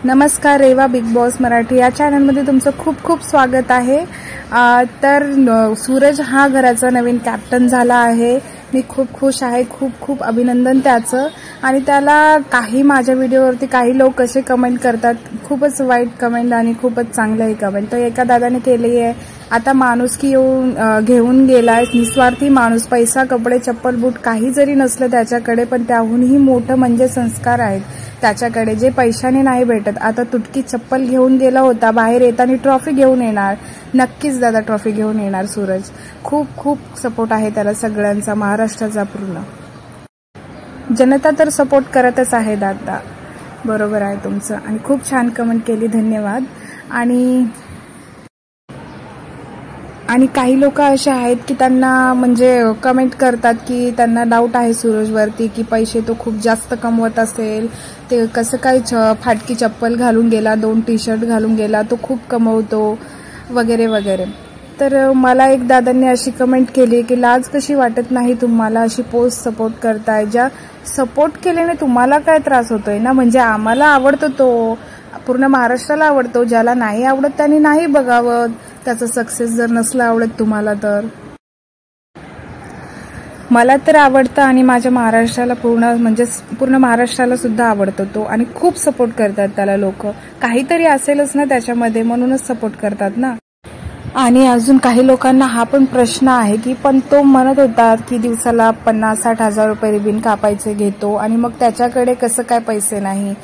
नमस्कार, Reva big boss Marathi या चॅनलमध्ये तुमचं खूप खूप स्वागत आहे। तर सूरज हा घराचा नवीन कॅप्टन झाला आहे। मी खूप खुश आहे, खूप खूप अभिनंदन त्याचं। आणि त्याला काही माझ्या व्हिडिओवरती काही लोक कसे कमेंट करतात, खूपच वाईट कमेंट आणि खूपच चांगलंही कमेंट। तर एका दादाने केली आहे, आता माणुसकी घेऊन गेलाय, निस्वार्थी माणूस, पैसा कपडे चप्पल बूट काही जरी नसलं त्याच्याकडे, पण त्याहूनही मोठं म्हणजे संस्कार आहेत त्याच्याकडे, जे पैशाने नाही भेटत। आता तुटकी चप्पल घेऊन गेला होता, बाहेर येताना ट्रॉफी घेऊन येणार, नक्कीच दादा ट्रॉफी घेऊन येणार सूरज। खूप खूप सपोर्ट आहे त्याला सगळ्यांचा, महाराष्ट्राचा पूर्ण जनता तर सपोर्ट करतच आहे दादा। बरोबर आहे तुमचं आणि खूप छान कमेंट केली, धन्यवाद। आणि काही लोक असे आहेत की त्यांना म्हणजे कमेंट करतात की त्यांना डाऊट आहे सूरजवरती की पैसे तो खूप जास्त कमवत असेल, ते कसं काय फाटकी चप्पल घालून गेला, 2 टी-शर्ट घालून गेला, तो खूप कमवतो वगैरे वगैरे। तर मला एक दादांनी अशी कमेंट केली की लाज कशी वाटत नाही तुम्हाला, अशी पोस्ट सपोर्ट करताय, ज्या सपोर्ट केल्याने तुम्हाला काय त्रास होतोय ना, म्हणजे आम्हाला आवडतो तो, पूर्ण महाराष्ट्राला आवडतो, ज्याला नाही आवडत त्यांनी नाही बघावं, त्याचा सक्सेस जर नसला आवडत तुम्हाला तर। मला तर आवडतं आणि माझ्या महाराष्ट्राला पूर्ण महाराष्ट्राला सुद्धा आवडतो तो, आणि खूप सपोर्ट करतात त्याला लोक, काहीतरी असेलच ना त्याच्यामध्ये, म्हणूनच सपोर्ट करतात ना। आणि अजून काही लोकांना हा पण प्रश्न आहे की पण तो म्हणत होता की दिवसाला 50-60 हजार रुपये रिबीन कापायचे घेतो आणि मग त्याच्याकडे कसं काय पैसे नाही।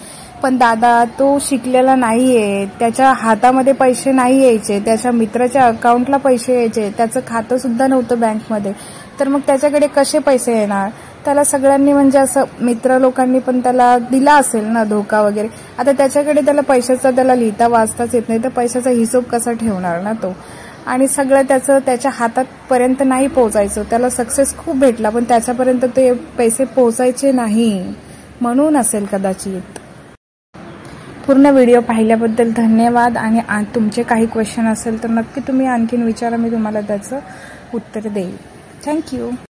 पण दादा तो शिकलेला नाहीये, त्याच्या हातामध्ये पैसे नाही यायचे, त्याच्या मित्राच्या अकाउंटला पैसे यायचे, त्याचं खातं सुद्धा नव्हतं बँकमध्ये, तर मग त्याच्याकडे कसे पैसे येणार। त्याला सगळ्यांनी म्हणजे असं मित्र लोकांनी पण त्याला दिला असेल ना धोका वगैरे, आता त्याच्याकडे त्याला पैशाचा त्याला लिहिता वाचताच येत नाही, तर पैशाचा हिशोब कसा ठेवणार ना तो। आणि सगळं त्याच्या हातात पर्यंत नाही पोहोचायचं, त्याला सक्सेस खूप भेटला पण त्याच्यापर्यंत ते पैसे पोहोचायचे नाही, म्हणून असेल कदाचित। पूर्ण व्हिडिओ पाहिल्याबद्दल धन्यवाद। आणि तुमचे काही क्वेश्चन असेल तर नक्की तुम्ही आणखीन विचारा, मी तुम्हाला त्याचं उत्तर देईल। थँक्यू।